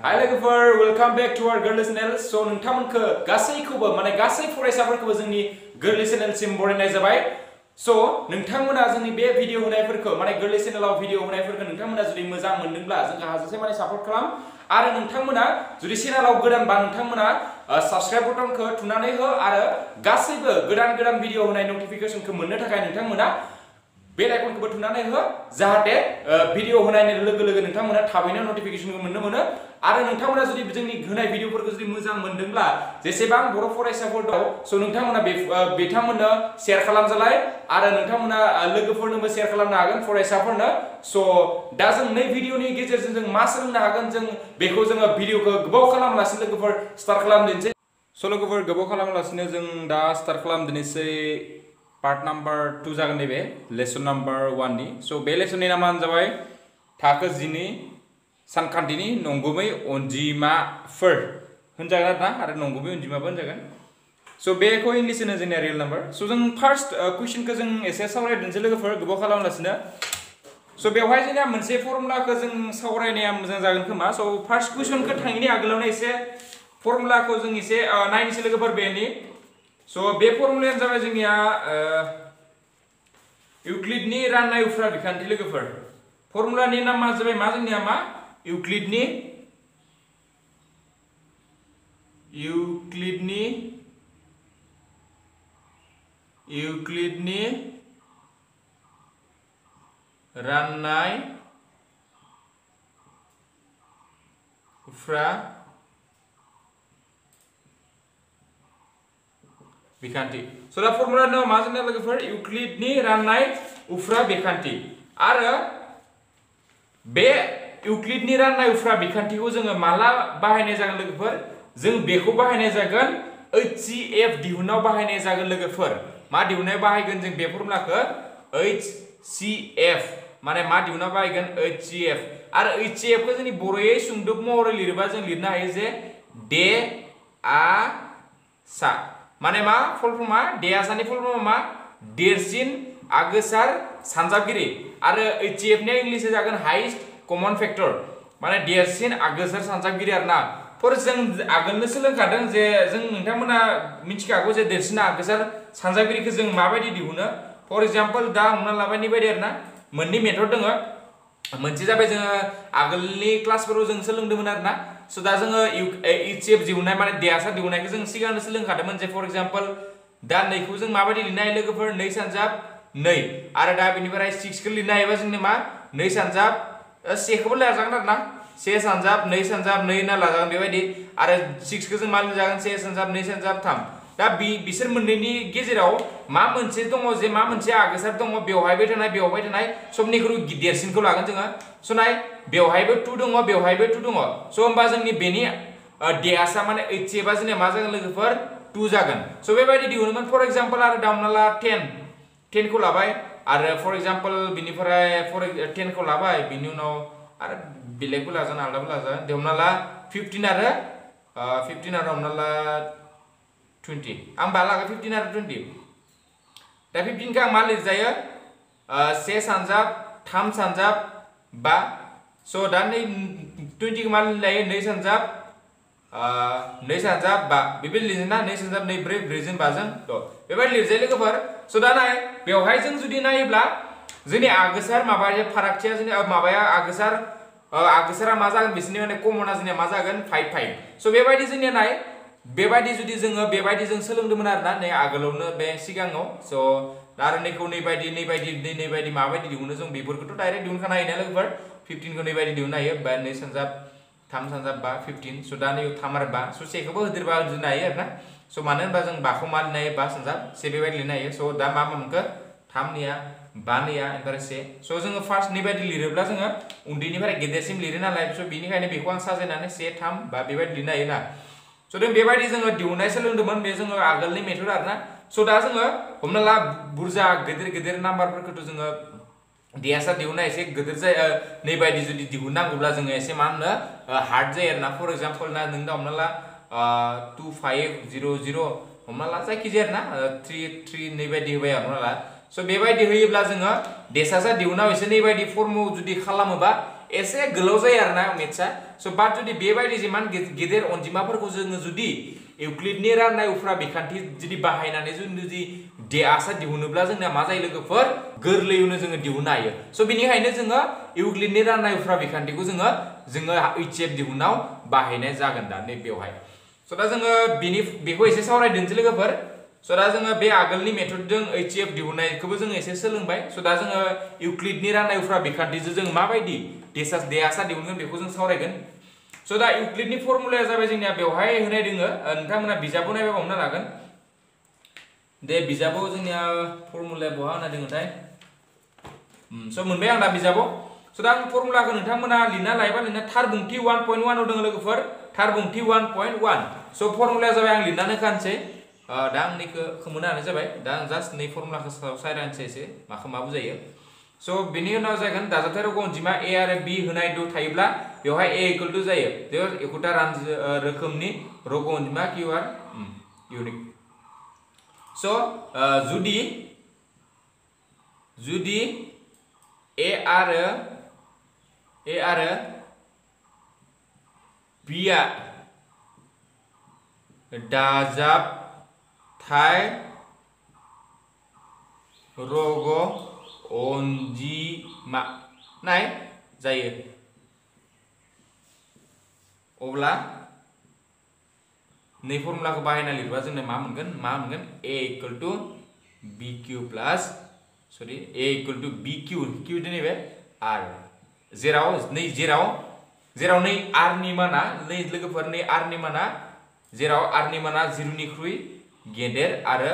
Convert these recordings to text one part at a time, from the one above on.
Hi लोगोफोर welcome back to our गोरलै channel सो नोंथांमोनखौ गासैखौबो माने गासै फरायसाफोरखौबो जोंनि गोरलै चैनेलसिम बरायनाय जाबाय सो नोंथांमोना जोंनि बे भिडिअ होनायफोरखौ माने गोरलै चैनेलाव भिडिअ होनायफोरखौ नोंथांमोना जुदि मोजां मोनदोंब्ला जोंखौ हाजासे माने सापर्ट खालाम आरो नोंथांमोना जुदि चैनेलाव गोदानबा नोंथांमोना साबस्क्राइब बटनखौ थुनानै हो आरो गासैबो गोदान गोदान भिडिअ होनाय नटिफिकेशनखौ मोननो थाखाय नोंथांमोना बेल आइकनखौ थुनानै हो जाहाथे भिडिअ होनायनि लोगो लोगो नोंथांमोना थाबैनो नटिफिकेशनखौ मोननो मोनो आरो नोंथांमोना जुदि जोंनि होनाय भिडिअफोरखौ जुदि मोजां मोनदोंब्ला जेसेबां बर' फरायसाफोर दं सो नोंथांमोना बिथांमोननो शेयार खालामजालाय आरो नोंथांमोना लोगोफोरनोबो शेयार खालामनो हागोन फरायसाफोरनो सो दा जों नै भिडिअनि गेजेरजों जों मा सोलोंनो हागोन जों बेखौ जोङो भिडिअखौ गोबाव खालामालासिनो लोगोफोर स्टार्ट खालामदिनोसै सो लोगोफोर गोबाव खालामालासिनो जों दा स्टार्ट खालामदिनोसै पार्ट नम्बर 2 जागोन नैबे लेसन नम्बर 1 नि सो बे लेसननि नामानो जाबाय थाखो 10 सानखान्थिनि नंगुबै अनजिमाफोर होनजागोन आरो नंगुबै अनजिमाबो होनजागोन सो बेखौ इंलिश होनो जोंनिया रियेल नम्बर सो जों फार्स्ट क्वेश्चनखौ जों एसे सावरायदिनोसै लोगोफोर गोबाव खालामालासिनो सो बेवहाय जोंनिया मोनसे फर्मुलाखौ जों सावरायनाया मोजां जागोन खोमा सो फार्स्ट क्वेश्चनखौ थांनायनि आगोलावनो एसे फर्मुलाखौ जों एसे नायनोसै लोगोफोर बेनि सो बे फर्मुलायानो जाबाय जोंनिया इउक्लिडनि राननाय उफ्रा बिखान्थि लोगोफोर फर्मुलानि नामा जाबाय मा जोंनिया मा इउक्लिडनि राननाय उफ्रा बिखान्थि सो दा फर्मुलानि नामा मा जोंना लोगोफोर इउक्लिडनि राननाय उफ्रा बिखान्थि आरो बे इउक्लिडनि राननाय उफ्रा बिखान्थिखौ जोङो माला बाहायनाय जागोन लोगोफोर जों बेखौ बाहायनाय जागोन HCF दिहुननायाव बाहायनाय जागोन लोगोफोर मा दिहुननायाव बाहायगोन जों बे फर्मुलाखौ HCF माने मा दिहुननायाव बाहायगोन HCF आरो HCF खौ जोंनि बर'यै सुंदब महरै लिरोबा जों लिरनो हायो जे डे आ सा माने मा फुल फर्मा डे आ सानि फुल फर्मा मा देरसिन आगोसार सानजाबगिरि आरो HCF नि इंलिश जागोन हाइस्ट कमन फैक्टर माने देरसिन आगोसार सानजाबगिरि आरोना फर जों आगोलनो सोलोंखादों जे जों नोंथांमोना मिथिखागौ जे देरसिन आगोसार सानजाबगिरिखौ जों माबायदि दिहुनो फर एग्जांपल दा हमना लाबाय नि बायदि आरोना मोननै मेथड दङ मोनसे जाबाय जोङो आगोलनि क्लासफोराव जों सोलोंदोंमोन आरोना सो दा जोङो HCF दिहुननाय माने देरसा दिहुननायखौ जों सिगांनो सोलोंखादोंमोन जे फर एग्जांपल दा 2 खौ जों माबायदि लिरनो हायो लोगोफोर 2 सानजाब 2 आरो दा बेनिफ्राय 6 खौ लिरनो हायोबा जोंनि मा 2 सानजाब 1 खौबो लाजागोन आरोना 1 सानजाब 2 सानजाब 2 होनना लाजागोन बेबायदि आरो 6 खौ जों मा लिरजागोन 1 सानजाब 2 सानजाब 3 दा बिसोर मोननैनि गेजेराव मा मोनसे दङ जे मा मोनसे आगोसार दङ बेवहायबो थानाय समनिख्रुइ गिदिरसिनखौ लागोन जोङो सो नाय बेवहायबो 2 दङ बेवहायबो 2 दङ सो होमबा जोंनि बेनि डेआसा माने HCF आ जोंनिया मा जागोन लोगोफोर 2 जागोन सो बेबायदि दिहुनोमोन फर एग्जांपल आरो दा हमना ला 10 खौ लाबाय आरो फर एग्जांपल बिनिफ्राय 10 खौ लाबाय बिनि उनाव आरो बेलेगबो लाजागोन आलादाबो लाजागोन दे हमना ला 15 आरो हमना ला 20 आं बालागा 15 आरो 20 दा 15 खौ आं मा लिरजायो 1 सानजाब 3 सानजाब 5 सो दा 20 खौ मा लिरजायो 2 सानजाब 5 बेबायदि लिरना 2 सानजाब 2 4 4 जों 5 जों द' बेबायदि लिरजायो लोगोफोर सो दा नाय बेवहाय जों जुदि नायोब्ला जोंनि आगोसार माबाया फारागथिया जोंनि माबाया आगोसारा मा जागोन बिसोरनि माने कमना जोंनिया मा जागोन 5 5 सो बेबायदि जोंनिया नाय बेबायदि जुदि जोङो बेबायदि जों सोलोंदोंमोन आरोना नै आगोलावनो बे सिगाङाव सो दा आरो नैखौ नै बायदि माबायदि दिहुनो जों बेफोरखौथ' डाइरेक्ट दिहुनखानो हायो ना लोगोफोर 15 खौ नै बायदि दिहुननो हायो बा 2 सानजाब 3 सानजाब 5 15 सो दा नै 3 आरो 5 सो 1 खौबो होदेरबा होनो हायो आरोना सो मानो होनबा जों 5 खौ मा लिरनो हायो 5 सानजाब 1 बेबायदि लिरनो हायो सो दा मा मोनखो 3 निया 5 निया ओमफ्राय 1 सो जोङो फार्स्ट नै बायदि लिरोब्ला जोङो उन्दैनिफ्राय गेदेरसिम लिरो नालाय सो बेनिखायनो बेखौ आं साजायनानै 1 3 बा बेबायदि लिरनो हायो ना सो जों बेबायदि जोङो दिहुननाय सोलोंदोंमोन बे जोङो आगोलनि मेथड आरोना सो दा जोङो हमना ला बुरजा गेदेर नाम्बारफोरखौथ' जोङो डेआसा दिहुननाय एसे गिदिर जायो नै बायदि जुदि दिहुननांगौब्ला जोङो एसे मा होनो हार्ड जायो आरोना फर एग्जांपल ना नों दा हमना ला 2500 हमना ला जायखिजाया आरोना 3 नै बायदि होबाय हमना ला सो बेबायदि होयोब्ला जोङो डेसासा दिहुननायाव एसे नै बायदि फर्मु जुदि खालामोबा एसे गोलाव जायो आरोना मेथ्सआ स' बाट जुदि बेबायदि जिमान गेदेर अनजिमाफोरखौ जोङो जुदि इउक्लिडनि राननाय उफ्रा बिखान्थि जुदि बाहायनानै जुदि आसा दिहुनोब्ला जोंना मा जायो लोगोफोर गोरलैयैनो जोङो दिहुननो हायो स' बेनिखायनो जोङो इउक्लिडनि राननाय उफ्रा बिखान्थिखौ जोङो HCF दिहुननायाव बाहायनाय जागोन दा नै बेवहाय स' दा जोङो बेखौ एसे सावरायदोंसै लोगोफोर स' दा जोङो बे आगोलनि मेथडजों HCF दिहुननायखौबो जोङो एसे सोलोंबाय स' दा जोङो इउक्लिडनि राननाय उफ्रा बिखान्थिजों जों माबायदि आसा दिहुनगोन बेखौ जों सावरायगोन स' दा इउक्लिडनि फर्मुलाया जाबाय जोंनिया बेवहाय होनाय दोङो नोंथांमोना बिजाबाव नायबा हमना लागोन दे बिजाबाव जोंनिया फर्मुलाया बहा होना दोङोथाय स' मोनबाय आं दा बिजाबाव स' दा आं फर्मुलाखौ नोंथांमोना लिरना लायोबा लिरना थार बुंथि 1.1 आव दङ लोगोफोर थार बुंथि 1.1 स' फर्मुलाया जाबाय आं लिरनानै होखानोसै दा आंनिखौ खोमोना होनाय जाबाय दा आं जास्ट नै फर्मुलाखौ सावरायनोसै एसे माखौ मा बुजायो स' बेनि उनाव जागोन दाजाबथाय रग' अनजिमा ए आरो बी होनाय थायोब्ला बेवहाय ए इक्वल टु जायो बेयाव एखुथा रोखोमनि रग' अनजिमा किउ आर इउनिक स' जुदि ए आरो बी आ दाजाबथाय रग' अनजिमा नाय जायो अब्ला नै फर्मुलाखौ बाहायना लिरबा जोंनो मा मोनगोन a equal to bq plus sorry a equal to bq q नैबे r जेराव नै r नि माना नै लोगोफोर नै r नि माना जेराव r नि माना 0 निख्रुइ गेदेर आरो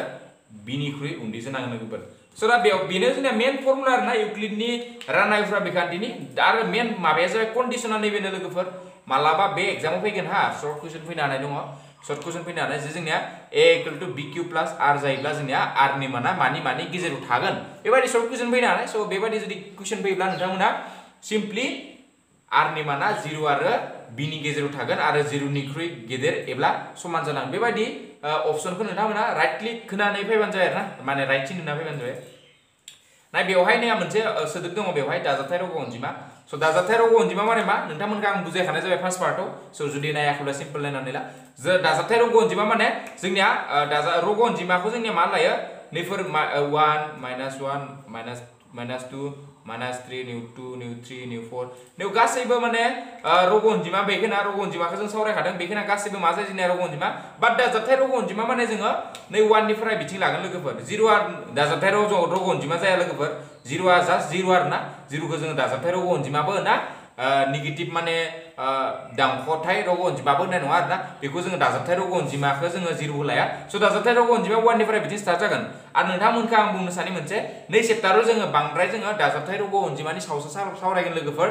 b निख्रुइ उन्दै जानांगोन लोगोफोर स' दा बेनो जोंना मेन फर्मुला आरोना इउक्लिडनि राननाय उफ्रा बिखान्थिनि आरो मेन माबाया जाबाय कन्डिशना नैबेनो लोगोफोर मालाबा बे एग्जामाव फैगोन हा शर्ट कुइसन फैनो हानाय दङ शर्ट कुइसन फैनो हानाय जे जोंनिया a equal to bq plus r जायोब्ला जोंनिया r नि माना मानि गेजेराव थागोन बेबायदि शर्ट कुइसन फैनो हानाय स' बेबायदि जुदि कुइसन फैयोब्ला नोंथांमोना सिम्पली r नि माना 0 आरो b नि गेजेराव थागोन आरो 0 निख्रुइ गेदेर एब्ला समान जानांगोन बेबायदि अपसनखौ नोंथांमोना राइट क्लिक होनानै फैबानो जाबाय आरोना माने राइट थिं होना फैबानो जाबाय नाय बेवहाय नै मोनसे सोदोब दङ बेवहाय दाजाबथाय रग' अनजिमा स' दाजाबथाय रग' अनजिमा माने मा नोंथांमोनखौ आं बुजायखानाय जाबाय फार्स्ट पार्टआव स' जुदि नायाखैब्ला सिम्पल नायनानै ला दाजाबथाय रग' अनजिमा माने जोंनिया रग' अनजिमाखौ जोंनिया मा लायो नैफोर 1 -2 -3 निउ 2 निउ 3 निउ 4 निउ गासैबो माने रग' अनजिमा बेखिना रग' अनजिमाखौ जों सावरायखादों बेखिना गासैबो मा जायो जोंनिया रग' अनजिमा बाट दाजाबथाय रग' अनजिमा माने जोङो नै 1 निफ्राय बिथिं लागोन लोगोफोर 0 आ दाजाबथाय रग' अनजिमा जाया लोगोफोर 0 आ जास्ट 0 आरोना 0 खौ जोङो दाजाबथाय रग' अनजिमाबो होना नेगेटिभ माने दांख'थाय रग' अनजिमाबो होननाय नङा आरोना बेखौ जोङो दाजाबथाय रग' अनजिमाखौ जोङो 0 लाया स' दाजाबथाय रग' अनजिमा 1 निफ्राय बिथिं स्टार्ट जागोन आरो नोंथांमोनखौ आं बुंनो सानो मोनसे नै चेप्टाराव जोङो बांद्राय जोङो दाजाबथाय रग' अनजिमानि सायावसो सावरायगोन लोगोफोर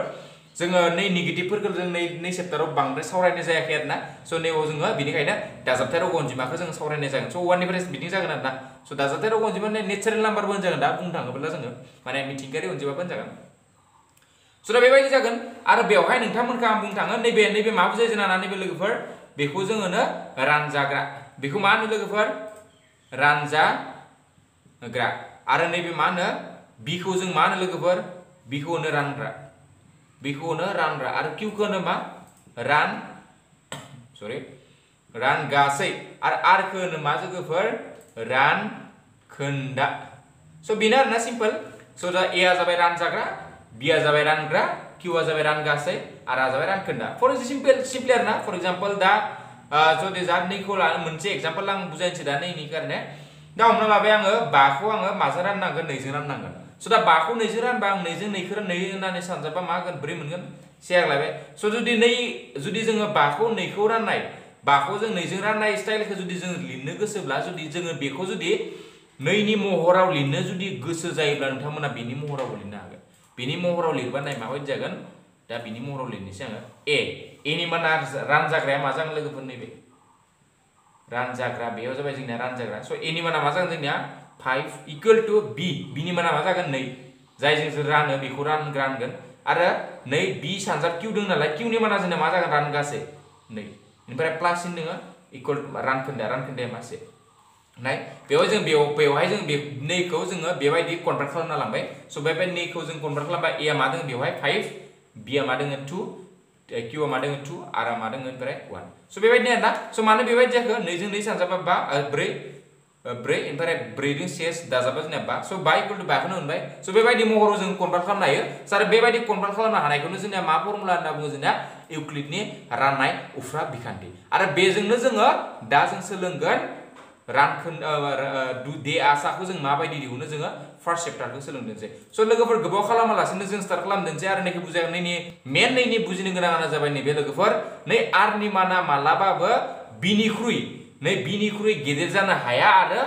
जोङो नै नेगेटिभफोरखौ जों नै चेप्टाराव बांद्राय सावरायनाय जायाखै आरोना स' नैयाव जोङो बेनिखायनो दाजाबथाय रग' अनजिमाखौ जोङो सावरायनाय जागोन स' 1 निफ्राय बिथिं जागोन आरोना स' दाजाबथाय रग' अनजिमा नेचारेल नाम्बारबो होनजागोन दा बुंनो थाङोब्ला जोङो माने मिथिंगायारि अनजिमाबो होनजागोन स' दा बेबायदि जागोन आरो बेवहाय नोंथांमोनखौ आं बुंनो थाङो नैबे मा बुजाय जोंना नैबे लोगोफोर बेखौ जोङो रानजाग्रा बेखौ मा होनो लोगोफोर रानजाग्रा आरो नैबे मा होनो बिखौ जों मा होनो लोगोफोर बिखौ होनो रानग्रा आरो किउखौ होनो मा रानगासै आरो आरखौ होनो मा लोगोफोर रानखोन्दा स' बेनो आरोना सिम्पल स' दा ए आ जाबाय रानजाग्रा बी आ जाबाय रानग्रा किउ आ जाबाय रानगासै आर आ जाबाय रानखोन्दा फर सिम्पल आरोना फर एग्जाम्पल दा जुदि जा नैखौ लानो मोनसे एग्जाम्पल आं बुजायनोसै दा नैनि कारणे दा हमना लाबाय आङो 5 खौ आङो माजों राननांगोन 2 जों राननांगोन स' दा 5 खौ 2 जों रानबा आं 2 जों 2 होननानै सानजाबा मा होगोन 4 मोनगोन सिगांलायबाय स' जुदि जोङो 5 खौ 2 खौ राननाय 5 खौ जों 2 जों राननाय स्टाइलखौ जुदि जोङो लिरनो गोसोब्ला जुदि जोङो बेखौ जुदि 2 नि महराव लिरनो जुदि गोसो जायोब्ला नोंथांमोना बेनि महरावबो लिरनो हागोन बेनि महराव लिरबा नाय माबायदि जागोन दा बेनि महराव लिरनोसै आङो ए नि माना रानजाग्राया मा जागोन लोगोफोर नैबे रानजाग्रा बेयाव जाबाय जोंनिया रानजाग्रा स' ए नि माना मा जागोन जोंनिया 5 इक्वल टू बी नि माना मा जागोन 2 जायजों जों रानो बेखौ रानगोन आरो 2 बी सानजाब किउ दं नालाय किउ नि माना जोंना मा जागोन रानगासै 2 ओमफ्राय प्लास सिन दङ इक्वल रानखोन्दाया मासे नाय बेवहाय जों नैखौ जोङो बेबायदि कनभार्ट खालामना लांबाय स' बेबायदि नैखौ जों कनभार्ट खालामबाय ए आ मा दङ बेवहाय 5 b आ मा दोङो 2 q आ मा दोङो 2 r आ मा दोङो ओमफ्राय 1 स' बेबायदिनो आरोना स' मानो बेबायदि जाखो 2 जों 2 सानजाबा 4 4 ओमफ्राय 4 जों 6 दाजाबा जोंना 5 स' 5 इक्वल टु 5 खौनो मोनबाय स' बेबायदि महराव जों कनभार्ट खालामनो हायो आरो बेबायदि कनभार्ट खालामनो हानायखौनो जोंना मा फर्मुला होनना बुङो जोंना इउक्लिडनि राननाय उफ्रा बिखान्थि आरो बेजोंनो जोङो दा जों सोलोंगोन दे आसाखौ जों माबायदि दिहुनो जोङो फार्स्ट चेप्टारखौ सोलोंदोंसै स' लोगोफोर गोबाव खालामालासिनो जों स्टार्ट खालामदोंसै आरो नैखौ बुजायनायनि मेन नैनि बुजिनो गोनाङानो जाबाय नैबे लोगोफोर नै r नि माना मालाबाबो बिनिख्रुइ गेदेर जानो हाया आरो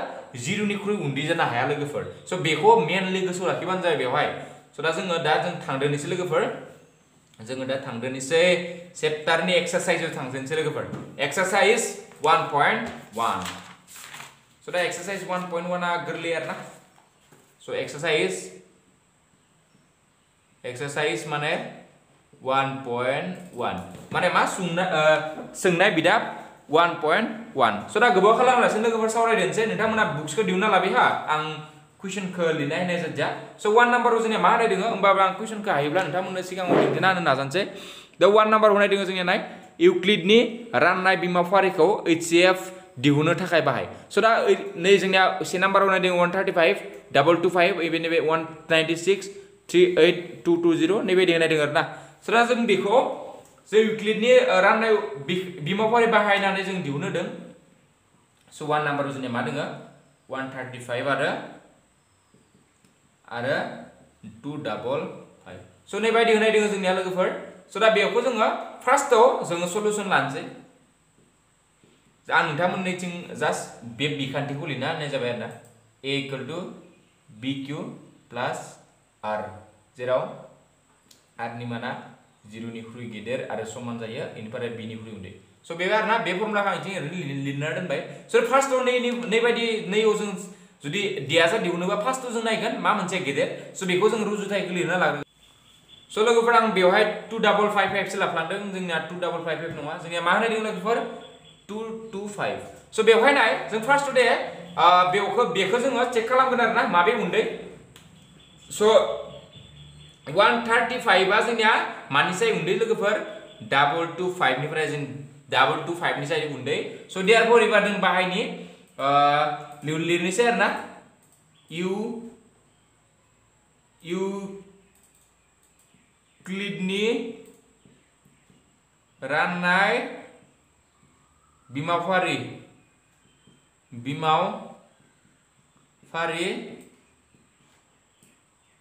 0 निख्रुइ उन्दै जानो हाया लोगोफोर स' बेखौ मेनलि गोसोआव लाखिबानो जाबाय बेवहाय स' दा जोङो थांदोनोसै लोगोफोर जोङो दा थांदोनोसै चेप्टारनि एक्सारसाइजआव थांदोनोसै लोगोफोर एक्सारसाइज 1.1 स' दा एक्सारसाइज 1.1 आ गोरलै आरोना स' एक्सारसाइज माने 1.1 माने मा सोंनाय बिदाब 1.1 स' दा गोबाव खालामालासिनो लोगोफोर सावरायदोंसै नोंथांमोना बुक्सखौ दिहुनना लाबाय हा आं कुइसनखौ लिरनाय होनाय जादिया स' 1 नाम्बाराव जोंनिया मा होनाय दङ होमबाबो आं कुइसनखौ हायोब्ला नोंथांमोननो सिगाङाव दिन्थिना होनो नाजानोसै दा 1 नाम्बाराव होनाय दङ जोंनिया नाय इउक्लिडनि राननाय बिमाफारिखौ HCF दिहुननो थाखाय बाहाय स' दा नै जोंनिया से नाम्बाराव होनाय दङ 135 225 नैबे 196 38220 नैबायदि होनाय दङ आरोना स' दा जों बेखौ जों इउक्लिडनि राननाय बिमाफारि बाहायनानै जों दिहुननो दों स' 1 नाम्बाराव जोंनिया मा दङ 135 आरो 255 स' नैबायदि होनाय दङ जोंनिया लोगोफोर स' दा बेखौ जोङो फार्स्टआव जोङो सल्युसन लानोसै आं नोंथांमोननिथिं जास्ट बे बिखान्थिखौ लिरना होनाय जाबाय आरोना a equal to bq plus r जेराव r नि माना 0 निख्रुइ गेदेर आरो समान जायो इनिफ्राय b निख्रुइ उन्दै स' बे आरोना बे फर्मुलाखौ आं इथिं लिरना दोनबाय स' फार्स्टआव नैबायदि नैयाव जों जुदि दियाजा दिहुनोबा फार्स्टआव जों नायगोन मा मोनसे गेदेर स' बेखौ जों रुजुथायखौ लिरना लागोन स' लोगोफोर आं बेवहाय 2555 सो लाफ्लांदों जोंनिया 2555 नङा जोंनिया मा होनाय दङ लोगोफोर 225 स' बेवहाय नाय जों फार्स्टआव दे बेखौ जोङो चेक खालामगोन आरोना माबे उन्दै स' 135 आ जोंनिया मानिसाय उन्दै लोगोफोर 225 निफ्राय जों 225 निसाय उन्दै स' देयारफोर एबा जों बाहायनि लिरनोसै आरोना इउक्लिडनि राननाय बिमाफारि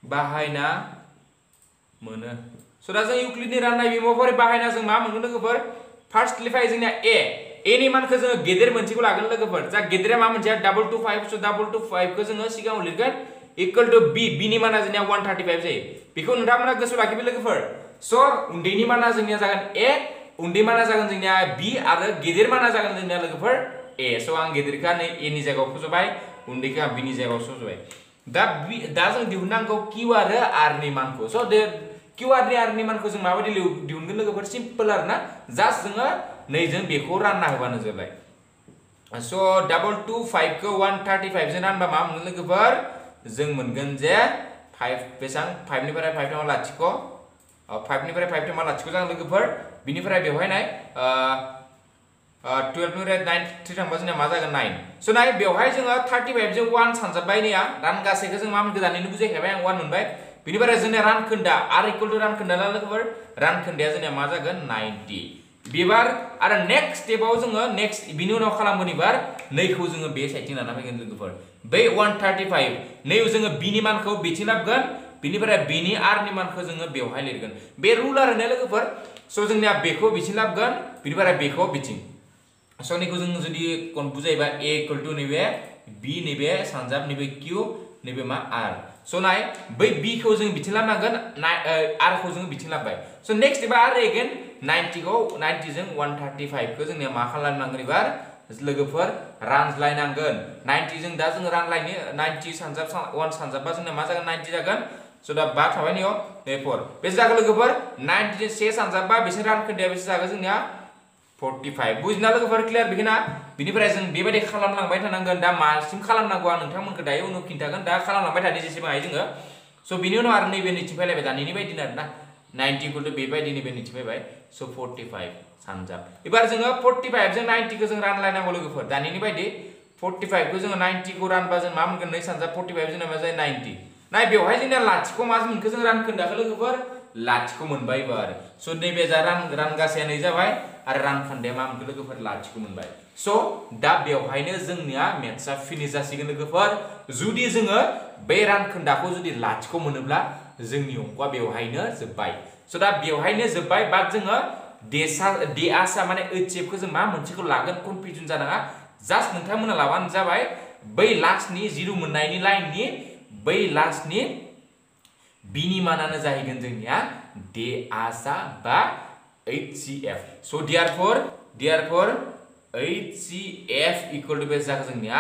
बाहायना मोनो स' दा जों इउक्लिडनि राननाय बिमाफारि बाहायना जों मा मोनगोन लोगोफोर फार्स्टलि फाय जोंनिया a नि मानखौ जोङो गेदेर मोनसेखौ लागोन लोगोफोर जा गेदेरा मा मोनसेया 225 स' 225 खौ जोङो सिगाङाव लिरगोन इक्वल टु b नि माना जोंनिया 135 जायो बेखौ नोंथांमोना गोसोआव लाखिबाय लोगोफोर स' उन्दैनि माना जोंनिया जागोन a उन्दै माना जागोन जोंनिया b आरो गेदेर माना जागोन जोंनिया लोगोफोर a स' आं गेदेरखौ नै a नि जायगायाव फज'बाय उन्दैखौ b नि जायगायाव फज'बाय दा जों दिहुननांगौ q आरो r नि मानखौ स' q आरो r नि मानखौ जों माबायदि दिहुनगोन लोगोफोर सिम्पल आरोना जास्ट जोङो नैजों बेखौ रानना होबानो जाबाय स' 225 खौ 135 जों रानबा मा मोनगोन लोगोफोर जों मोनगोन जे 5 बेसां 5 निफ्राय 5 थांबा लाथिख' 5 निफ्राय 5 थांबा लाथिख' जागोन लोगोफोर बिनिफ्राय बेवहाय नाय 12 निफ्राय 9 3 थांबा जोंना मा जागोन 9 स' नाय बेवहाय जोङो 35 जों 1 सानजाबबाय नैया रानगासैखौ जों मा मोनखो दानिनो बुजायखाबाय आं 1 मोनबाय बिनिफ्राय जोंनिया रानखोन्दा r इक्वल टु रानखोन्दा ना लोगोफोर रानखोन्दाया जोंनिया मा जागोन 90 बेबार आरो नेक्स्ट स्टेपआव जोङो नेक्स्ट बिनि उनाव खालामगोन एबार नैखौ जोङो बे साइडथिं लाना फैगोन लोगोफोर बै 135 नैयाव जोङो b नि मानखौ बिथिं लाबगोन बिनिफ्राय b नि r नि मानखौ जोङो बेवहाय लिरगोन बे रुल आरो ने लोगोफोर स' जोंनिया बेखौ बिथिं लाबगोन बिनिफ्राय बेखौ बिथिं स' नैखौ जों जुदि बुजायोबा a इक्वल टु नैबे b नैबे सानजाब नैबे q नैबे मा r स' नाय बै b खौ जों बिथिं लाबनांगोन r खौ जों बिथिं लाबबाय स' नेक्स्ट एबा आरो एगेन 90 जों 135 खौ जोंनिया मा खालामनांगोन एबार लोगोफोर रानज्लायनांगोन 90 जों दा जोङो रानलायनि 90 सानजाब 1 सानजाबबा जोंना मा जागोन 90 जागोन स' दा 5 थाबाय नैयाव 4 बेसे जागोन लोगोफोर 90 जों 1 सानजाबबा बेसे रानखोन्दाया बेसे जागोन जोंनिया 45 बुजिना लोगोफोर क्लियार बिखिना बिनिफ्राय जों बेबायदि खालामलांबाय थानांगोन दा मासिम खालामनांगौ आं नोंथांमोनखौ दायो उनाव खिन्थागोन दा खालामलांबाय थानि जेसेबां हायो जोङो स' बिनि उनाव आरो नैबे नैथिं फैलायबाय दानिनि बायदिनो आरोना 90 इक्वल टू बेबायदिनो बे नैथि फैबाय स' 45 सानजाब एबार जोङो 45 जों 90 खौ जों रानलायनांगौ लोगोफोर दानिनि बायदि 45 खौ जोङो 90 खौ रानबा जों मा मोनगोन 2 सानजाब 45 जोंना मा जायो 90 नाय बेवहाय जोंना लाथिख' मा मोनखो जों रानखोन्दाखौ लोगोफोर लाथिख' मोनबाय एबार स' नैबे जा रानगासेया नै जाबाय आरो रानखोन्दाया मा मोनखो लोगोफोर लाथिख' मोनबाय स' दा बेवहायनो जोंनिया मेथ्सआ फिनिश जासिगोन लोगोफोर जुदि जोङो बे रानखोन्दाखौ जुदि लाथिख' मोनोब्ला जोंनि अंकआ बेवहायनो जोब्बाय स' दा बेवहायनो जोब्बाय बाट जोङो DA माने HCF खौ जों मा मोनसेखौ लागोन कनफिउजन जानाङा जास्ट नोंथांमोना लाबानो जाबाय बै लास्टनि जिरु मोननायनि लाइननि बै लास्टनि बिनि मानानो जाहैगोन जोंनिया DA बा HCF स' therefore HCF इक्वल टू बे जागोन जोंनिया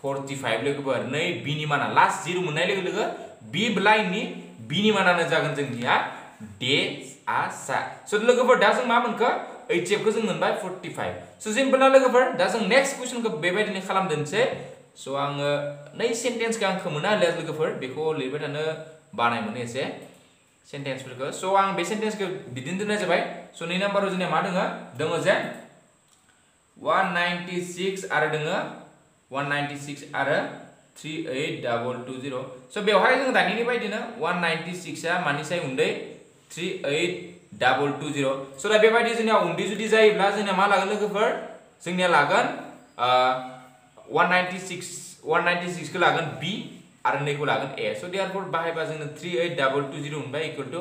45 लोगोफोर नै बिनि माना लास्ट जिरु मोननाय लोगो लोगो बि लाइननि बिनि मानानो जागोन जोंनिया DA स' लोगोफोर दा जों मा मोनखो HCF खौ जों मोनबाय 45 स' सिम्पल ना लोगोफोर दा जों नेक्स्ट क्वेश्चनखौ बेबायदिनो खालामदोंसै स' आङो नै सेन्टेन्सखौ आं खोमोना हले लोगोफोर बेखौ लिरबाय थानो बानाय मोनो एसे सेन्टेन्सफोरखौ स' आं बे सेन्टेन्सखौ बिदिनो दोननाय जाबाय स' नै नाम्बाराव जोंनिया मा दङ जे 196 आरो दोङो 196 आरो 38220 स' बेवहाय जों दानिनि बायदिनो 196 आ मानि साय उन्दै 38220 स' दा बेबायदि जोंनिया उन्दै जुदि जायोब्ला जोंनिया मा लागोन लोगोफोर जोंनिया लागोन 196 खौ लागोन B आरो नैखौ लागोन A स' therefore बाहायबा जोंनो 38220 मोनबाय इक्वल टू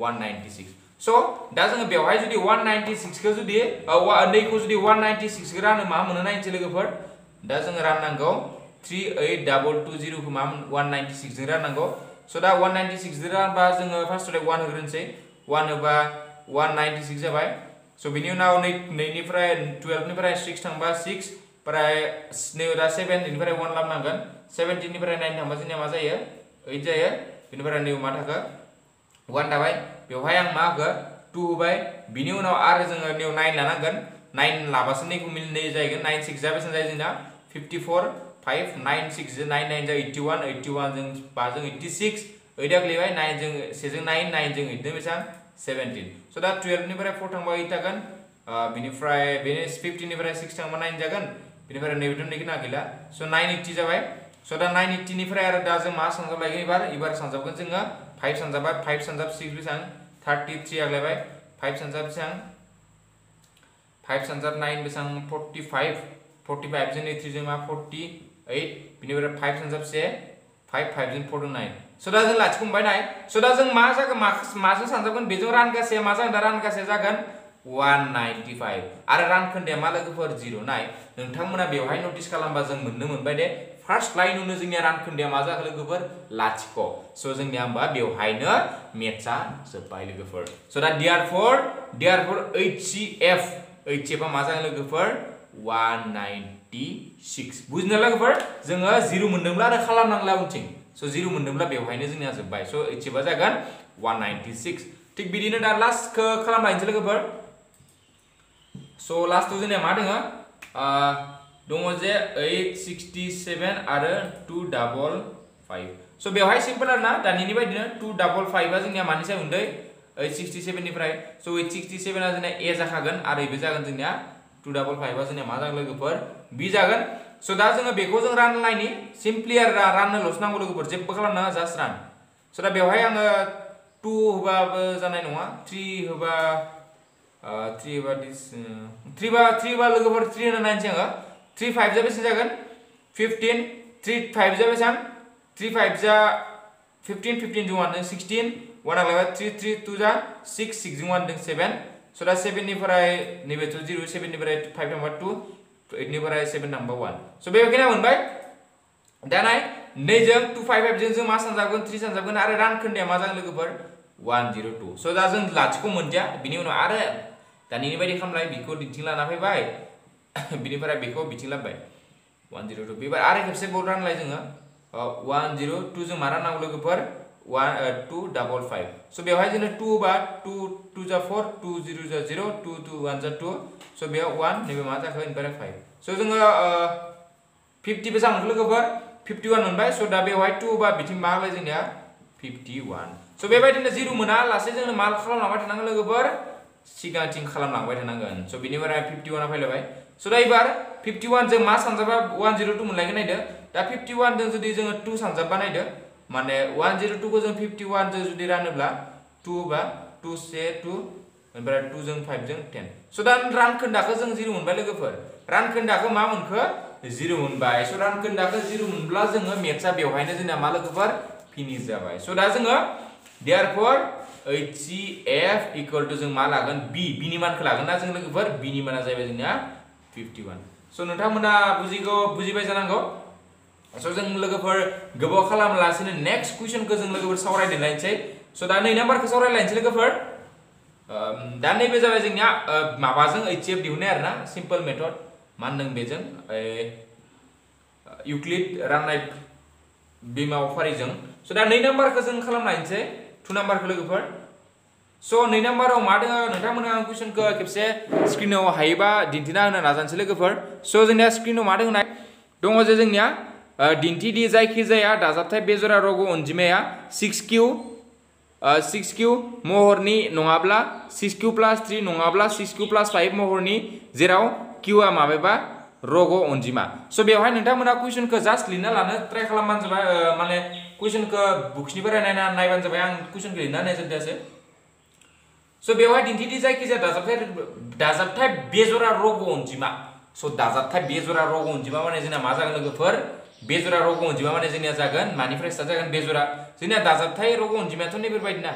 196 स' दा जोङो बेवहाय जुदि 196 खौ जुदि नैखौ जुदि 196 खौ रानो मा मोनो नायनोसै लोगोफोर दा जोङो राननांगौ 38220 खौ मा 196 जों राननांगौ स' दा 196 जों रानबा जोङो फार्स्टआव 1 होग्रोनोसै 1 होबा 196 जाबाय स' बिनि उनाव नैनिफ्राय 12 निफ्राय 6 थांबा 6 प्राय नै दा 7 निफ्राय 1 लाबनांगोन 17 निफ्राय 9 थांबा जोंनिया मा जायो 8 जायो बेनिफ्राय नै मा थाखो 1 थाबाय बेवहाय आं मा होगो 2 होबाय बिनि उनाव आरो जोङो नै 9 लानांगोन 9 लाबासो नैखौ मिलनाय जाहैगोन 9 6 जा बेसेबां जायो जोंना 54 5 9 6 जों 9 9 जों 81 जों 5 जों 86 8 आ गोलैबाय 9 जों 1 जों 9 9 जों 8 बेसेबां 17 स' दा 12 निफ्राय 4 थांबा 8 थागोन बिनिफ्राय बेनि 15 निफ्राय 6 थांबा 9 जागोन बेनिफ्राय नैबेथ' नैखौ नागिरला स' 980 जाबाय स' दा 980 निफ्राय आरो दा जों मा सानजाब लायगोन एबार सानजाबगोन जोङो 5 सानजाबाय 5 सानजाब 6 बेसेबां 33 आगलायबाय 5 सानजाब बेसेबां 5 सानजाब 9 बेसेबां 45 जों 3 जों मा 48 बिनिफ्राय 5 सानजाब 1 5 5 जों 49 स' दा जों लाथिख' मोनबाय नाय स' दा जों मा जागोन माजों सानजाबगोन बेजों रानगासेया मा जागोन दा रानगासेया जागोन 195 आरो रानखोन्दाया मा लोगोफोर 0 नाय नोंथांमोना बेवहाय नटिस खालामबा जों मोननो मोनबाय दे फार्स्ट लाइनावनो जोंनिया रानखोन्दाया मा जाखो लोगोफोर लाथिख' स' जोंनिया होमबा बेवहायनो मेथ्सआ जोब्बाय लोगोफोर स' दा therefore HCF आ मा जागोन लोगोफोर 196 बुजिना लोगोफोर जोङो 0 मोनदोंब्ला आरो खालामनांला उनथिं स' 0 मोनदोंब्ला बेवहायनो जोंनिया जोब्बाय स' HCF आ जागोन 196 थिग बिदिनो दा लास्टखौ खालामलायनोसै लोगोफोर स' लास्टआव जोंनिया मा दङ जे 867 आरो 255 स' बेवहाय सिम्पल आरो ना दानिनि बायदिनो 255 आ जोंनिया मानि साय उन्दै 867 निफ्राय स' 867 आ जोंनिया A जाखागोन आरो बेबो जागोन जोंनिया 255 आ जोंनिया मा जागोन लोगोफोर B जागोन स' दा जोङो बेखौ जों रानलायनि सिम्पलि आरो राननोल'सो नांगौ लोगोफोर जेबो खालामनाङा जास्ट रान स' दा बेवहाय आङो 2 होबाबो जानाय नङा 3 होबा 3 बा लोगोफोर 3 होना नायनोसै आङो 3 5 जा बेसे जागोन 15 3 5 जा बेसेबां 3 5 जा 15 15 जों 1 16 1 आगलायबा 3 3 2 जा 6 6 जों 1 7 स' दा 7 निफ्राय नैबेथ' 0 7 निफ्राय 5 थांबा 2 8 निफ्राय 7 थांबा 1 स' बेखिनिया मोनबाय दा नाय नैजों 255 जों मा सानजाबगोन 3 सानजाबगोन आरो रानखोन्दाया मा जागोन लोगोफोर 102 स' दा जों लाथिख' मोनदिया बिनि उनाव आरो दानिनि बायदि खालामलाय बेखौ बिथिं लाना फैबाय बिनिफ्राय बेखौ बिथिं लाबोबाय 102 बेबार आरो खेबसे बर्ड रानलाय जोङो 102 जों मा राननांगौ लोगोफोर 255 स' बेवहाय जोङो 2 बा 2 2 जा 4 2 0 जा 0 2 2 1 जा 2 स' बेयाव 1 नैबे मा जाखो इनिफ्राय 5 स' जोङो 50 बेसेबां मोनखो लोगोफोर 51 मोनबाय स' दा बेवहाय 2 बा बिथिं मा होलाय जोंनिया 51 स' बेबायदिनो 0 मोना लासे जोंनो मा खालामलांबाय थानांगोन लोगोफोर सिगांथिं खालामलांबाय थानांगोन स' बिनिफ्राय 51 आ फैलायबाय स' दा एबार 51 जों मा सानजाबा 102 मोनलायगोन नायदो दा 51 जों जुदि जोङो 2 सानजाबा नायदो माने 102 खौ जों 51 जों जुदि रानोब्ला 2 बा 2 से 2 ओमफ्राय 2 जों 5 जों 10 स' दा रानखोन्दाखौ जों 0 मोनबाय लोगोफोर रानखोन्दाखौ मा मोनखो 0 मोनबाय स' रानखोन्दाखौ 0 मोनब्ला जोङो मेथ्सआ बेवहायनो जोंना मा लोगोफोर फिनिश जाबाय स' दा जोङो therefore HCF इक्वल टू जों मा लागोन B नि मानखौ लागोन ना जों लोगोफोर B नि माना जाबाय जोंना 51 स' नोंथांमोना बुजिबाय जानांगौ स' जों लोगोफोर गोबाव खालामालासिनो नेक्स्ट कुइसनखौ जों लोगोफोर सावरायनो लायनोसै स' दा 2 नाम्बारखौ सावरायलायनोसै लोगोफोर दा नैबे जाबाय जोंनिया माबाजों HCF दिहुननाय आरोना सिम्पल मेथड मा होनदों बेजों इउक्लिड राननाय बिमाव फारिजों स' दा 2 नाम्बारखौ जों खालामलायनोसै 2 नाम्बारखौ लोगोफोर स' 2 नाम्बाराव मा दङ नोंथांमोना आं कुइसनखौ खेबसे स्क्रिनाव हायोबा दिन्थिना होनो नाजानोसै लोगोफोर स' जोंनिया स्क्रिनाव मा दङ दङ जे जोंनिया दिन्थिदि जायखिजाया दाजाबथाय बेजरा रग' अनजिमाया 6q महरनि नङाब्ला 6q + 3 नङाब्ला 6q + 5 महरनि जेराव q आ माबेबा रग' अनजिमा स' बेवहाय नोंथांमोना कुइसनखौ जास्ट लिरना लानो ट्राइ खालामबानो जाबाय माने कुइसनखौ बुक्सनिफ्राय नायबानो जाबाय आं कुइसनखौ लिरना होनाय जादोंसो स' बेवहाय दिन्थिदि जायखिजाया दाजाबथाय बेजरा रग' अनजिमा स' दाजाबथाय बेजरा रग' अनजिमा माने जोंना मा जागोन लोगोफोर बेजरा रग' अनजिमा माने जोंनिया जागोन मानिफ्राय स्टार्ट जागोन बेजरा जोंनिया दाजाबथाय रग' अनजिमायाथ' नैबेबायदिना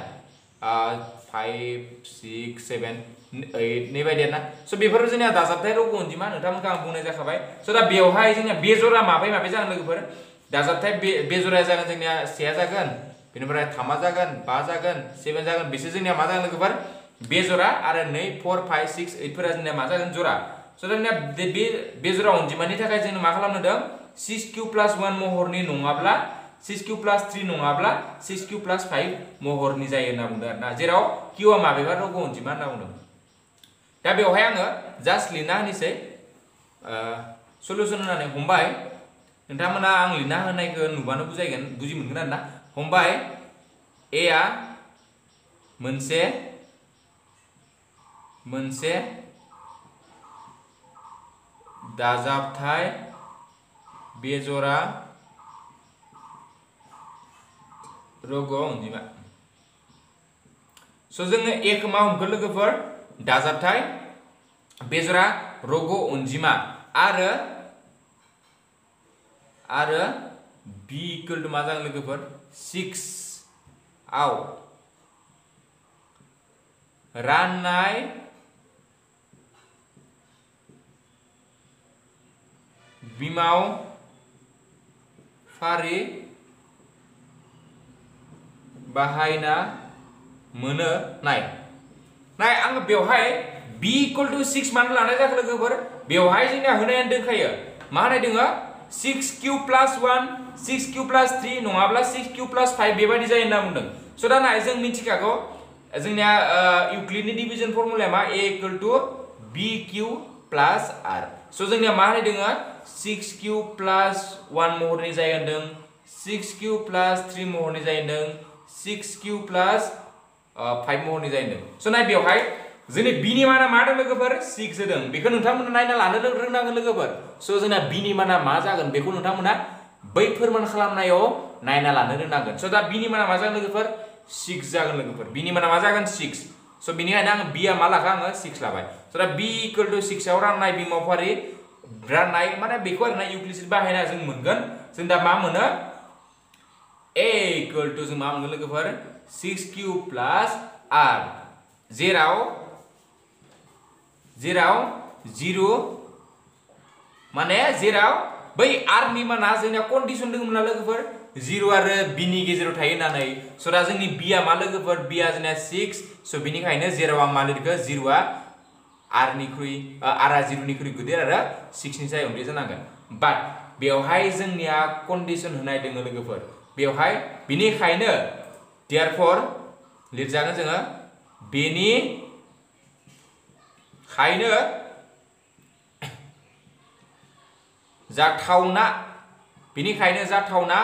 5 6 7 8 नैबायदि आरोना स' बेफोर जोंनिया दाजाबथाय रग' अनजिमा नोंथांमोनखौ आं बुंनाय जाखाबाय स' दा बेवहाय जोंनिया बेजरा माबे जागोन लोगोफोर दाजाबथाय बेजराया जागोन जोंनिया 1 जागोन बेनिफ्राय 3 जागोन 5 जागोन 7 जागोन बिसोर जोंनिया मा जागोन लोगोफोर बेजरा आरो 2 4 5 6 8 फोरा जोंनिया मा जागोन जरा स' जोंनिया बे बेजरा अनजिमानि थाखाय जों मा खालामनो दों 6q + 1 महरनि नङाब्ला 6q + 3 नङाब्ला 6q + 5 महरनि जायो होनना बुंदों आरोना जेराव q आ माबेबा रग' अनजिमा होनना बुंदों दा बेवहाय आङो जास्ट लिरना होनोसै सल्युसन होनानै हमबाय नोंथांमोना आं लिरना होनायखौ नुबानो बुजि मोनगोन आरोना हमबाय a आ मोनसे दाजाबथाय बेजरा रग' अनजिमा स' जोङो a खौ मा हमगोन लोगोफोर दाजाबथाय बेजरा रग' अनजिमा आरो b इक्वल टू मा जागोन लोगोफोर 6 आव राननाय बिमाव फारि बाहायना मोनो नाय आङो बेवहाय b इक्वल टू 6 मानो लानाय जाखो लोगोफोर बेवहाय जोंनिया होनायानो दोनखायो मा होनाय दोङो 6q + 1 6q + 3 नङाब्ला 6q + 5 बेबायदि जायो होनना बुंदों स' दा नाय जों मिथिखागौ जोंनिया इउक्लिडनि डिभिजन फर्मुलाया मा a equal to bq + r स' जोंनिया मा होनाय दोङो 6q + 1 महरनि जायो होनदों 6q + 3 महरनि जायो होनदों 6q + 5 महरनि जायो होनदों स' नाय बेवहाय जोंनि b नि माना मा होदों लोगोफोर 6 होदों बेखौ नोंथांमोना नायना लानो रोंनांगोन लोगोफोर स' जोंना b नि माना मा जागोन बेखौ नोंथांमोना बै फोरमान खालामनायाव नायना लानो रोंनांगोन स' दा b नि माना मा जागोन लोगोफोर 6 जागोन लोगोफोर b नि माना मा जागोन 6 स' बिनिखायनो आङो b आ मा लाखो आङो 6 लाबाय स' दा b इक्वल टू 6 आव राननाय बिमाव फारि राननाय माने बेखौ आरोना इउक्लिड बाहायना जों मोनगोन जों दा मा मोनो a इक्वल टू जों मा मोनगोन लोगोफोर 6q + r जेराव 0 माने जेराव बै r नि माना जोंनिया कन्डिशन दङमोन ना लोगोफोर 0 आरो b नि गेजेराव थायो होननानै स' दा जोंनि b आ मा लोगोफोर b आ जोंनिया 6 स' बिनिखायनो जेराव आं मा लिरखो 0 आ r निख्रुइ r आ 0 निख्रुइ गिदिर आरो 6 नि सायाव उन्दै जानांगोन बाट बेवहाय जोंनिया कन्डिशन होनाय दोङो लोगोफोर बेवहाय बिनिखायनो therefore लिरजागोन जोङो बेनिखायनो जाथावना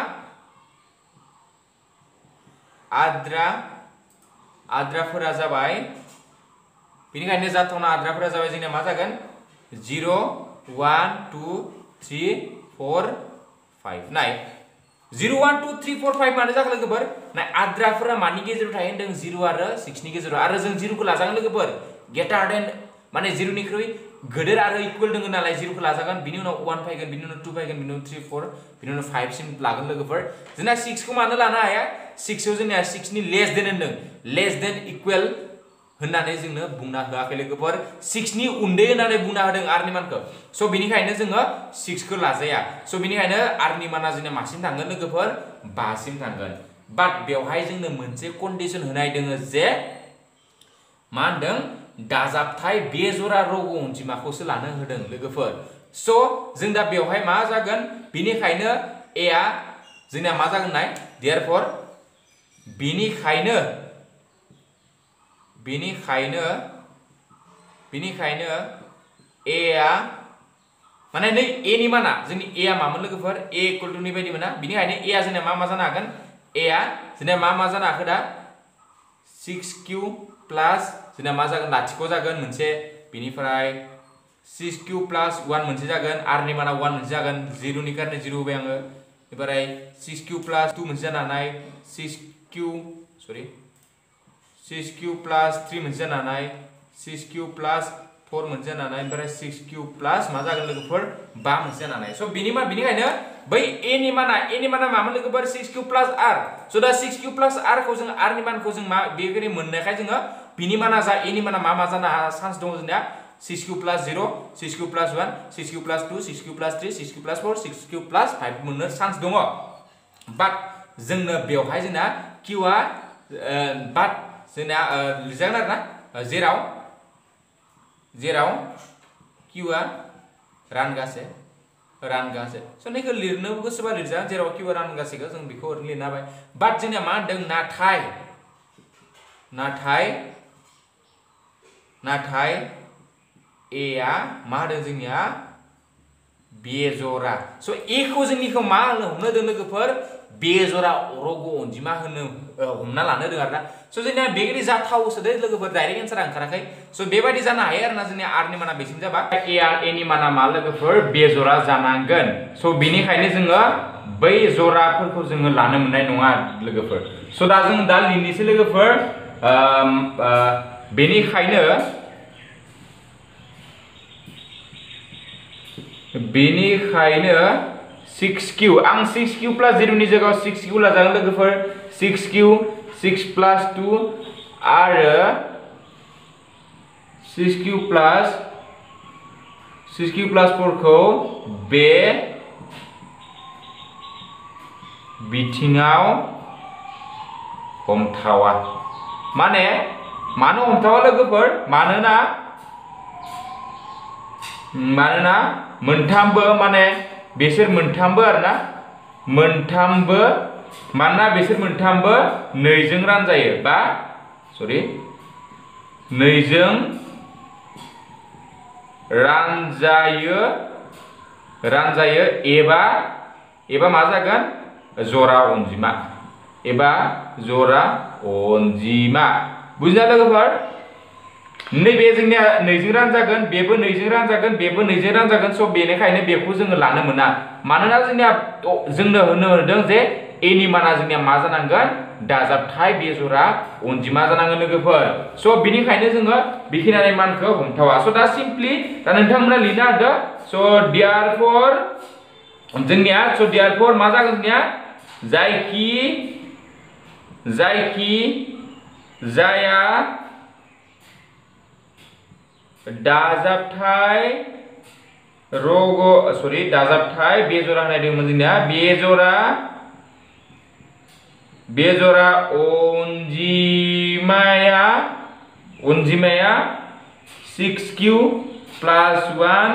आद्राफोरा जाबाय बेनिखायनो जाथावना आद्राफोरा जाबाय जोंनिया मा जागोन 0 1 2 3 4 5 नाय 0 1 2 3 4 5 माने जागोन लोगोफोर नाय आद्राफोरा मानि गेजेराव थायो होनदों 0 आरो 6 नि गेजेराव आरो जों 0 खौ लाजागोन लोगोफोर ग्रेटार देन माने 0 निख्रुइ गोदोर आरो इक्वल दङ नालाय 0 खौ लाजागोन बिनि उनाव 1 फैगोन बिनि उनाव 2 फैगोन बिनि उनाव 3 4 बिनि उनाव 5 सिम लागोन लोगोफोर जोंना 6 खौ मानो लानो हाया 6 आव जोंनिया 6 नि लेस देन होनदों लेस देन इक्वल होननानै जोंनो बुंना होआखै लोगोफोर 6 नि उन्दै होननानै बुंना होदों r नि मानखौ सो बेनिखायनो जोङो 6 खौ लाजाया सो बेनिखायनो r नि माना जोंना मासिम थांगोन लोगोफोर 5 सिम थांगोन बाट बेवहाय जोंनो मोनसे कन्डिशन होनाय दोङो जे मा होनदों दाजाबथाय बेजरा रग' अनजिमाखौसो लानो होदों लोगोफोर सो जों दा बेवहाय मा जागोन बेनिखायनो a आ जोंना मा जागोन नाय देयरफॉर बेनिखायनो a आ माने नै a नि माना जोंनि a आ मामोन लोगोफोर a इक्वल टु नि बायदि मोना बेनिखायनो a आ जोंना मा जानो हागोन a आ जोंना मा जानो हाखो दा 6q प्लस जोंना मा जागोन लाथिख' जागोन मोनसे बेनिफ्राय 6q प्लस 1 मोनसे जागोन r नि माना 1 मोनसे जागोन 0 नि कारणे 0 होबाय आङो ओमफ्राय 6q प्लस 2 मोनसे जानो हानाय 6q प्लस 3 मोनसे जानो हानाय 6q प्लस 4 मोनसे जानो हानाय ओमफ्राय 6q प्लस मा जागोन लोगोफोर 5 मोनसे जानो हानाय सो बेनिखायनो बै a नि माना मामोन लोगोफोर 6q प्लस r सो दा 6q प्लस r खौ जों r नि मानखौ जों मा बेबायदि मोननायखाय जोङो बिनि माना जा a नि माना मा जानो चान्स दङ जोंना 6q plus 0 6q plus 1 6q plus 2 6q plus 3 6q plus 4 6q plus 5 मोननो चान्स दङ बाट जोंनो बेवहाय जोंना q आ बाट जोंना लिरजागोन आरो ना जेराव q आ रानगासे सो नैखौ लिरनो गोसोबा लिरजागोन जेराव q आ रानगासेखौ जों बेखौ ओरैनो लिरनो हाबाय बाट जोंनिया मा होनदों नाथाय a आ मा होदों जोंनिया बेजरा सो a खौ जोंनिखौ मा हमनो होदों लोगोफोर बेजरा रग' अनजिमा होनो हमना लानो होदों आरोना सो जोंनिया बेबायदि जाथावसो दे लोगोफोर डाइरेक्ट एन्सारा ओंखाराखै सो बेबायदि जानो हायो आरोना जोंनिया r नि माना बेसिम जाबा a नि माना मा लोगोफोर बेजरा जानांगोन सो बेनिखायनो जोङो बै जराफोरखौ जोङो लानो मोननाय नङा लोगोफोर सो दा जों दा लिरनोसै लोगोफोर बेनिखायनो 6q आं 6q प्लस 0 नि जायगायाव 6q लाजागोन लोगोफोर 6q 6 प्लस 2 आरो 6q प्लस 4 खौ बे बिथिङाव हमथावा मानो हमथावा लोगोफोर मानोना मोनथामबो माने बेसोर मोनथामबो आरोना मानोना बेसोर मोनथामबो 2 जों रानजायो बा 2 जों रानजायो एबा मा जागोन जरा अनजिमा बुजिना लोगोफोर नैबे जोंनिया 2 जों रानजागोन बेबो 2 जों रानजागोन बेबो 2 जों रानजागोन सो बेनिखायनो बेखौ जोङो लानो मोना मानोना जोंनो होनो होदों जे a नि माना जोंनिया मा जानांगोन दाजाबथाय बेजरा अनजिमा जानांगोन लोगोफोर सो बेनिखायनो जोङो बेखिनियानि मानखौ हमथावा सो दा सिम्पली दा नोंथांमोना लिरनो हादो सो देयरफॉर मा जागोन जोंनिया जाया दाजाबथाय बेजरा होनाय दंमोन जोंनिया बेजरा अनजिमाया 6q plus 1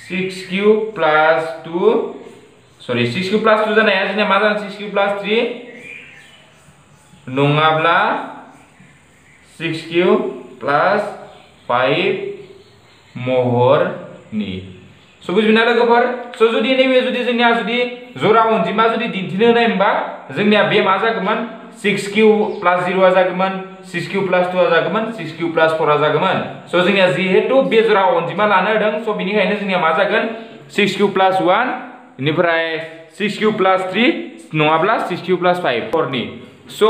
6q plus 2 6q plus 2 जानाया जोंनिया मा जागोन 6q प्लस 3 नङाब्ला 6q प्लस 5 महरनि सो बुजिना लोगोफोर सो जुदि जोंनिया जरा अनजिमा दिन्थिनो होनाय मोनबा जोंनिया बे मा जागोन 6q + 0 जागोन 6q + 2 जागोन 6q + 4 जागोन स जोंनिया जिहेतु बे जरा अनजिमा लानो होदों स बिनिखायनो जोंनिया मा जागोन 6q + 1 इनिफ्राय 6q + 3 नङाब्ला 6q + 5 4 नि स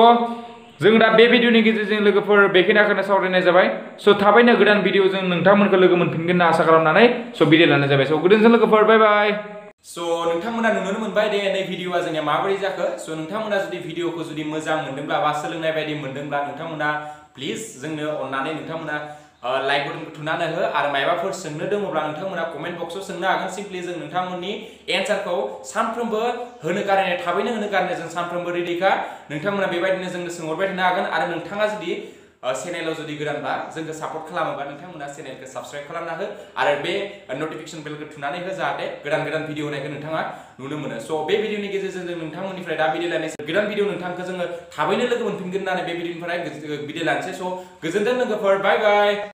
जों दा बे भिडिअनि गेजेरजों लोगोफोर बेखिनिखौनो सावरायनाय जाबाय स थाबैनो गोदान भिडिअ जों नोंथांमोनखौ लोगो मोनफिनगोन होनना आसा खालामनानै स भिडिअ लानाय जाबाय स गोजोनथों लोगोफोर बाय बाय स नोंथांमोना नुनो मोनबाय दे नै भिडिअआ जोंनिया माबोरै जाखो स नोंथांमोना जुदि भिडिअखौ जुदि मोजां मोनदोंब्ला बा सोलोंनाय बायदि मोनदोंब्ला नोंथांमोना प्लिज जोंनो अननानै नोंथांमोना लाइक बटन थुनानै हो आरो मायबाफोर सोंनो दङब्ला नोंथांमोना कमेन्ट बक्सआव सोंनो हागोन सिम्पलि जों नोंथांमोननि एन्सारखौ सानफ्रोमबो होनो गारनाय थाबैनो होनो गारनाय जों सानफ्रोमबो रेडिखा नोंथांमोना बेबायदिनो जोंनो सोंहरबाय थानो हागोन आरो नोंथाङा जुदि चेनेलाव जुदि गोदानबा जोंखौ सापर्ट खालामोबा नोंथांमोना चेनेलखौ साबस्क्राइब खालामना हो आरो बे नटिफिकेशन बेलखौ थुनानै हो जाहाथे गोदान गोदान भिडिअ होनायखौ नोंथाङा नुनो मोनो स बे भिडिअनि गेजेरजों जों नोंथांमोननिफ्राय दा बिदाय लानोसै गोदान भिडिअ नोंथांखौ जोङो थाबैनो लोगो मोनफिनगोन होननानै बे भिडिअनिफ्राय बिदाय लानोसै स गोजोनथों लोगोफोर बाय बाय